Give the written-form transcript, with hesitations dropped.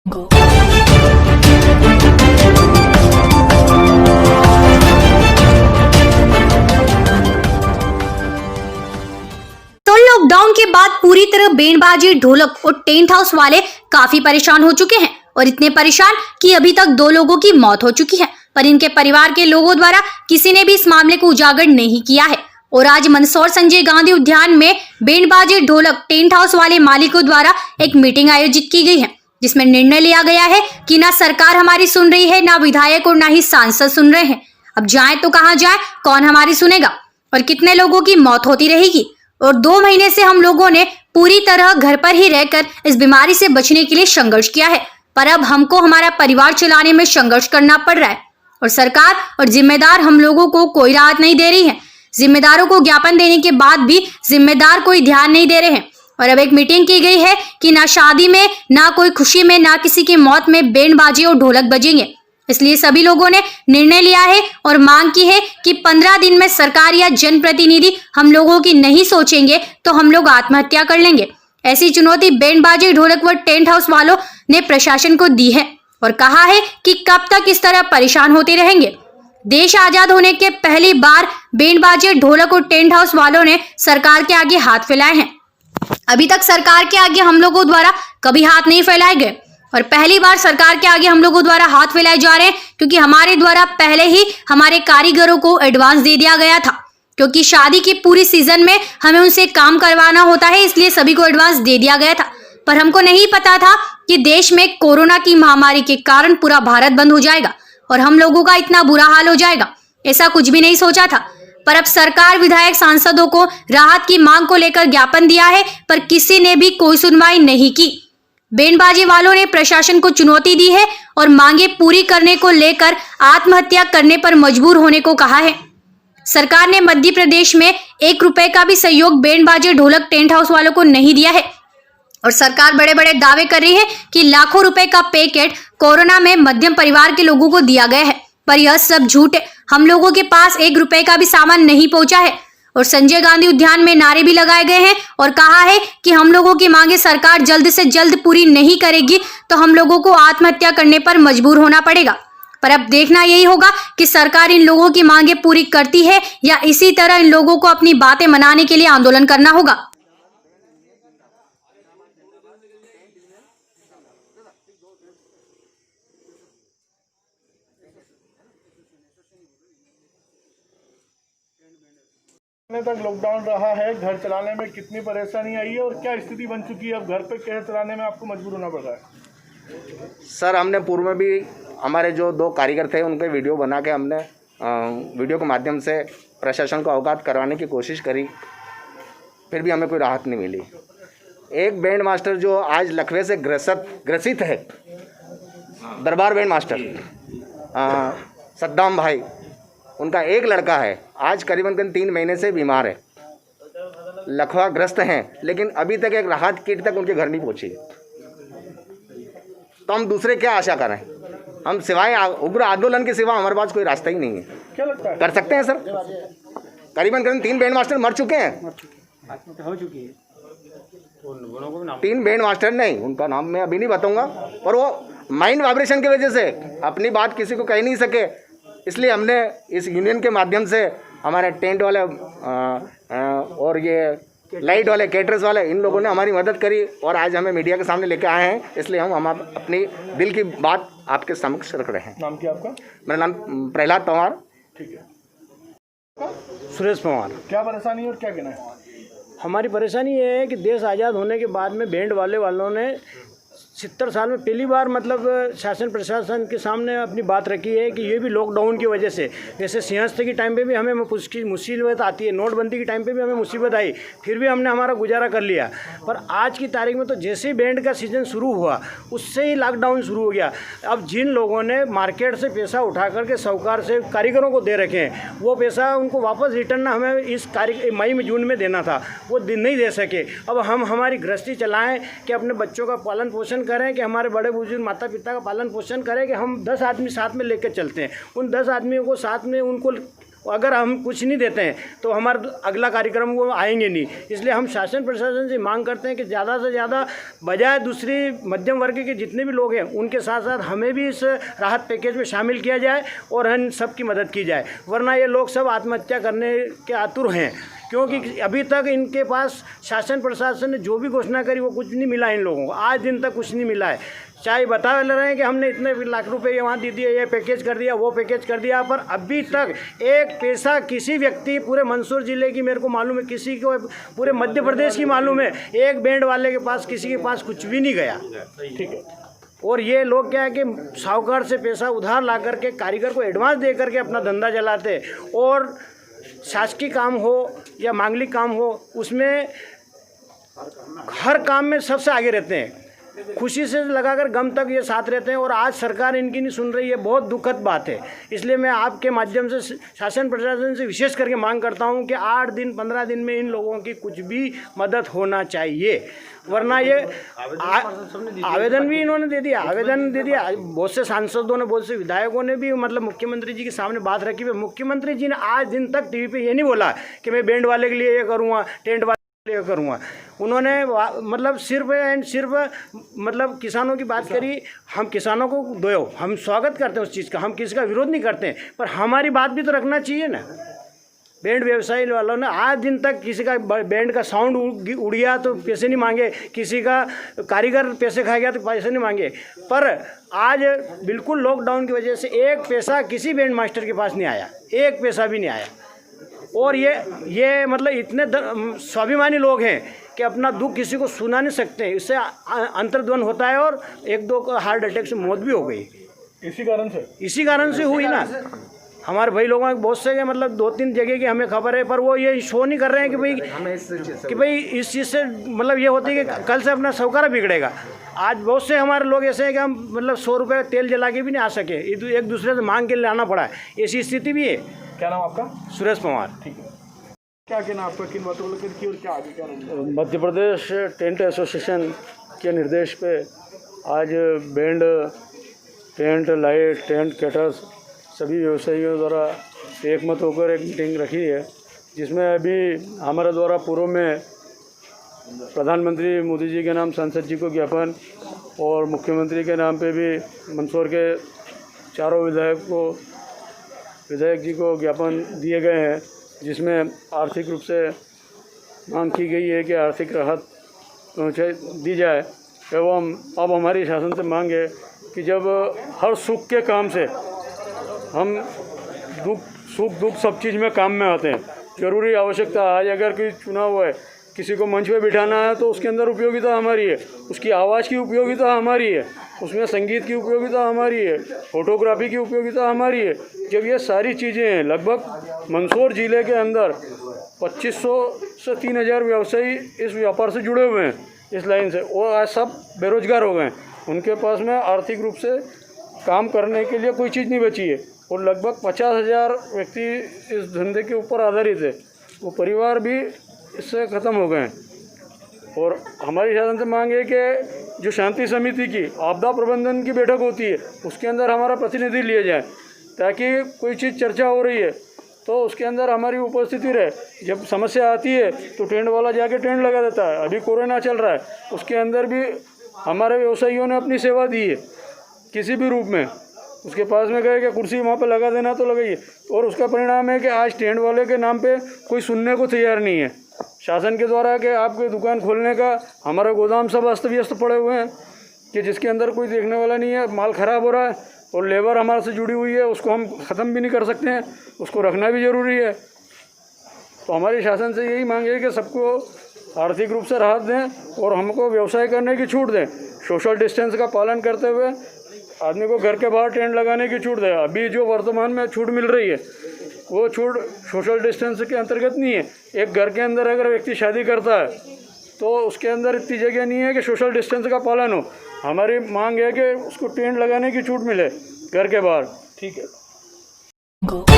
तो लॉकडाउन के बाद पूरी तरह बैंडबाजी, ढोलक और टेंट हाउस वाले काफी परेशान हो चुके हैं और इतने परेशान कि अभी तक 2 लोगों की मौत हो चुकी है, पर इनके परिवार के लोगों द्वारा किसी ने भी इस मामले को उजागर नहीं किया है। और आज मंदसौर संजय गांधी उद्यान में बैंडबाजी, ढोलक, टेंट हाउस वाले मालिकों द्वारा एक मीटिंग आयोजित की गई है, जिसमें निर्णय लिया गया है कि ना सरकार हमारी सुन रही है, ना विधायक और ना ही सांसद सुन रहे हैं। अब जाए तो कहाँ जाए, कौन हमारी सुनेगा और कितने लोगों की मौत होती रहेगी। और 2 महीने से हम लोगों ने पूरी तरह घर पर ही रहकर इस बीमारी से बचने के लिए संघर्ष किया है, पर अब हमको हमारा परिवार चलाने में संघर्ष करना पड़ रहा है और सरकार और जिम्मेदार हम लोगों को कोई राहत नहीं दे रही है। जिम्मेदारों को ज्ञापन देने के बाद भी जिम्मेदार कोई ध्यान नहीं दे रहे हैं। और अब एक मीटिंग की गई है कि ना शादी में, ना कोई खुशी में, ना किसी की मौत में बैंडबाजी और ढोलक बजेंगे। इसलिए सभी लोगों ने निर्णय लिया है और मांग की है कि 15 दिन में सरकार या जनप्रतिनिधि हम लोगों की नहीं सोचेंगे तो हम लोग आत्महत्या कर लेंगे। ऐसी चुनौती बैंडबाजी, ढोलक व टेंट हाउस वालों ने प्रशासन को दी है और कहा है कि कब तक इस तरह परेशान होते रहेंगे। देश आजाद होने के पहली बार बैंडबाजी, ढोलक और टेंट हाउस वालों ने सरकार के आगे हाथ फैलाए हैं। अभी तक सरकार के आगे हम लोगों द्वारा कभी हाथ नहीं फैलाए गए और पहली बार सरकार के आगे हम लोगों द्वारा हाथ फैलाए जा रहे हैं, क्योंकि हमारे द्वारा पहले ही हमारे कारीगरों को एडवांस दे दिया गया था, क्योंकि शादी की पूरी सीजन में हमें उनसे काम करवाना होता है, इसलिए सभी को एडवांस दे दिया गया था। पर हमको नहीं पता था कि देश में कोरोना की महामारी के कारण पूरा भारत बंद हो जाएगा और हम लोगों का इतना बुरा हाल हो जाएगा, ऐसा कुछ भी नहीं सोचा था। पर अब सरकार विधायक सांसदों को राहत की मांग को लेकर ज्ञापन दिया है, पर किसी ने भी कोई सुनवाई नहीं की। बैंडबाजी वालों ने प्रशासन को चुनौती दी है और मांगे पूरी करने को लेकर आत्महत्या करने पर मजबूर होने को कहा है। सरकार ने मध्य प्रदेश में 1 रुपए का भी सहयोग बैंडबाजी, ढोलक, टेंट हाउस वालों को नहीं दिया है और सरकार बड़े बड़े दावे कर रही है कि लाखों रुपए का पैकेट कोरोना में मध्यम परिवार के लोगों को दिया गया है, पर यह सब झूठ है। हम लोगों के पास 1 रुपए का भी सामान नहीं पहुंचा है और संजय गांधी उद्यान में नारे भी लगाए गए हैं और कहा है कि हम लोगों की मांगे सरकार जल्द से जल्द पूरी नहीं करेगी तो हम लोगों को आत्महत्या करने पर मजबूर होना पड़ेगा। पर अब देखना यही होगा कि सरकार इन लोगों की मांगे पूरी करती है या इसी तरह इन लोगों को अपनी बातें मनाने के लिए आंदोलन करना होगा। तक लॉकडाउन रहा है, घर चलाने में कितनी परेशानी आई है और क्या स्थिति बन चुकी है, अब घर पे कैसे चलाने में आपको मजबूर होना पड़ रहा है? सर, हमने पूर्व में भी हमारे जो 2 कारीगर थे उनके वीडियो बना के हमने वीडियो के माध्यम से प्रशासन को अवगत करवाने की कोशिश करी, फिर भी हमें कोई राहत नहीं मिली। एक बैंड मास्टर जो आज लकवे से ग्रसित है, दरबार बैंड मास्टर सद्दाम भाई, उनका एक लड़का है, आज करीबन 3 महीने से बीमार है, लकवा ग्रस्त हैं, लेकिन अभी तक एक राहत किट तक उनके घर नहीं पहुंची। तो हम दूसरे क्या आशा करें? हम सिवाय उग्र आंदोलन के सिवा हमारे पास कोई रास्ता ही नहीं है। क्या लगता है कर सकते हैं सर? करीबन 3 बैंड मास्टर मर चुके हैं, हो चुकी है। 3 बैंड मास्टर नहीं, उनका नाम मैं अभी नहीं बताऊंगा, और वो माइंड वाइब्रेशन की वजह से अपनी बात किसी को कह नहीं सके, इसलिए हमने इस यूनियन के माध्यम से हमारे टेंट वाले और ये लाइट वाले, कैटरर्स वाले, इन लोगों ने हमारी मदद करी और आज हमें मीडिया के सामने लेके आए हैं, इसलिए हम अपनी दिल की बात आपके समक्ष रख रहे हैं। नाम क्या आपका? मेरा नाम प्रहलाद पवार। ठीक है। सुरेश पवार। क्या परेशानी है और क्या कहना है? हमारी परेशानी ये है कि देश आज़ाद होने के बाद में बैंड वालों ने 70 साल में पहली बार मतलब शासन प्रशासन के सामने अपनी बात रखी है कि ये भी लॉकडाउन की वजह से, जैसे सिंहस्थ के टाइम पे भी हमें उसकी मुसीबत आती है, नोटबंदी के टाइम पे भी हमें मुसीबत आई, फिर भी हमने हमारा गुजारा कर लिया। पर आज की तारीख में तो जैसे ही बैंड का सीज़न शुरू हुआ उससे ही लॉकडाउन शुरू हो गया। अब जिन लोगों ने मार्केट से पैसा उठा करके साहूकार से कारीगरों को दे रखे हैं, वो पैसा उनको वापस रिटर्न हमें इस मई में जून में देना था, वो नहीं दे सके। अब हम हमारी गृहस्थी चलाएँ कि अपने बच्चों का पालन पोषण करें, कि हमारे बड़े बुजुर्ग माता पिता का पालन पोषण करें, कि हम 10 आदमी साथ में लेकर चलते हैं। उन 10 आदमियों को साथ में उनको अगर हम कुछ नहीं देते हैं तो हमारा अगला कार्यक्रम वो आएंगे नहीं। इसलिए हम शासन प्रशासन से मांग करते हैं कि ज़्यादा से ज़्यादा बजाय दूसरी मध्यम वर्ग के जितने भी लोग हैं उनके साथ साथ हमें भी इस राहत पैकेज में शामिल किया जाए और हम सबकी मदद की जाए, वरना ये लोग सब आत्महत्या करने के आतुर हैं। क्योंकि अभी तक इनके पास शासन प्रशासन ने जो भी घोषणा करी वो कुछ नहीं मिला इन लोगों को, आज दिन तक कुछ नहीं मिला है। चाहे बता रहे हैं कि हमने इतने लाख रुपए ये वहाँ दे दिए, ये पैकेज कर दिया, वो पैकेज कर दिया, पर अभी तक एक पैसा किसी व्यक्ति, पूरे मंदसौर ज़िले की मेरे को मालूम है, किसी को पूरे मध्य प्रदेश की मालूम है, एक बैंड वाले के पास किसी के पास कुछ भी नहीं गया। ठीक है। और ये लोग क्या है कि साहूकार से पैसा उधार ला करके कारीगर को एडवांस दे करके अपना धंधा चलाते, और शासकीय काम हो या मांगलिक काम हो उसमें हर काम में सबसे आगे रहते हैं, खुशी से लगाकर गम तक ये साथ रहते हैं। और आज सरकार इनकी नहीं सुन रही है, बहुत दुखद बात है। इसलिए मैं आपके माध्यम से शासन प्रशासन से विशेष करके मांग करता हूं कि 8 दिन 15 दिन में इन लोगों की कुछ भी मदद होना चाहिए, वरना ये आवेदन भी इन्होंने दे दिया, बहुत से सांसदों ने, बहुत से विधायकों ने भी मतलब मुख्यमंत्री जी के सामने बात रखी है। मुख्यमंत्री जी ने आज दिन तक टीवी पे ये नहीं बोला कि मैं बैंड वाले के लिए ये करूँगा, टेंट वाले के लिए करूँगा। उन्होंने मतलब सिर्फ एंड सिर्फ मतलब किसानों की बात करी। हम किसानों को दो, हम स्वागत करते हैं उस चीज़ का, हम किसी का विरोध नहीं करते हैं, पर हमारी बात भी तो रखना चाहिए ना। बैंड व्यवसायी वालों ने आज दिन तक किसी का बैंड का साउंड उड़ गया तो पैसे नहीं मांगे, किसी का कारीगर पैसे खा गया तो पैसे नहीं मांगे, पर आज बिल्कुल लॉकडाउन की वजह से एक पैसा किसी बैंड मास्टर के पास नहीं आया, एक पैसा भी नहीं आया। और ये मतलब इतने स्वाभिमानी लोग हैं कि अपना दुख किसी को सुना नहीं सकते, इससे अंतर्ध्वन होता है और 1-2 का हार्ट अटैक से मौत भी हो गई। इसी कारण से हुई ना। हमारे भाई लोगों के बहुत से मतलब 2-3 जगह की हमें खबर है, पर वो ये शो नहीं कर रहे हैं कि भाई इस चीज़ से मतलब ये होती है कि कल से अपना सौकारा बिगड़ेगा। आज बहुत से हमारे लोग ऐसे हैं कि हम मतलब 100 रुपये तेल जला के भी नहीं आ सके, एक दूसरे से मांग के लाना पड़ा है, ऐसी स्थिति भी है। क्या नाम आपका? सुरेश पवार। ठीक है। क्या कहना आपका, किन बातों को लेकर की और क्या आगे क्या नहीं? मध्य प्रदेश टेंट एसोसिएशन के निर्देश पे आज band, tent, light, tent, caterers सभी व्यवसायियों द्वारा एकमत होकर एक मीटिंग रखी है, जिसमें अभी हमारे द्वारा पूर्व में प्रधानमंत्री मोदी जी के नाम सांसद जी को ज्ञापन और मुख्यमंत्री के नाम पे भी मंदसौर के चारों विधायक जी को ज्ञापन दिए गए हैं, जिसमें आर्थिक रूप से मांग की गई है कि आर्थिक राहत दी जाए। एवं अब हमारी शासन से मांग है कि जब हर सुख के काम से हम सुख दुख सब चीज़ में काम में आते हैं, ज़रूरी आवश्यकता आज अगर कोई चुनाव है, किसी को मंच पे बिठाना है तो उसके अंदर उपयोगिता हमारी है, उसकी आवाज़ की उपयोगिता हमारी है, उसमें संगीत की उपयोगिता हमारी है, फोटोग्राफी की उपयोगिता हमारी है। जब ये सारी चीज़ें हैं, लगभग मंदसौर ज़िले के अंदर 2500 से 3000 व्यवसायी इस व्यापार से जुड़े हुए हैं, इस लाइन से, और आज सब बेरोजगार हो गए। उनके पास में आर्थिक रूप से काम करने के लिए कोई चीज़ नहीं बची है, और लगभग 50,000 व्यक्ति इस धंधे के ऊपर आधारित है, वो परिवार भी इससे ख़त्म हो गए हैं। और हमारी शासन से मांग है कि जो शांति समिति की आपदा प्रबंधन की बैठक होती है उसके अंदर हमारा प्रतिनिधि लिया जाए, ताकि कोई चीज़ चर्चा हो रही है तो उसके अंदर हमारी उपस्थिति रहे। जब समस्या आती है तो टेंट वाला जाके टेंट लगा देता है, अभी कोरोना चल रहा है, उसके अंदर भी हमारे व्यवसायियों ने अपनी सेवा दी है किसी भी रूप में। उसके पास में गए कि कुर्सी वहाँ पे लगा देना तो लगाइए, और उसका परिणाम है कि आज टेंट वाले के नाम पे कोई सुनने को तैयार नहीं है शासन के द्वारा कि आपकी दुकान खोलने का। हमारा गोदाम सब अस्त व्यस्त पड़े हुए हैं कि जिसके अंदर कोई देखने वाला नहीं है, माल ख़राब हो रहा है, और लेबर हमारे से जुड़ी हुई है, उसको हम ख़त्म भी नहीं कर सकते हैं, उसको रखना भी ज़रूरी है। तो हमारी शासन से यही मांग है कि सबको आर्थिक रूप से राहत दें और हमको व्यवसाय करने की छूट दें, सोशल डिस्टेंस का पालन करते हुए आदमी को घर के बाहर टेंट लगाने की छूट दें। अभी जो वर्तमान में छूट मिल रही है वो छूट सोशल डिस्टेंस के अंतर्गत नहीं है। एक घर के अंदर अगर व्यक्ति शादी करता है तो उसके अंदर इतनी जगह नहीं है कि सोशल डिस्टेंस का पालन हो। हमारी मांग है कि उसको टेंट लगाने की छूट मिले घर के बाहर। ठीक है।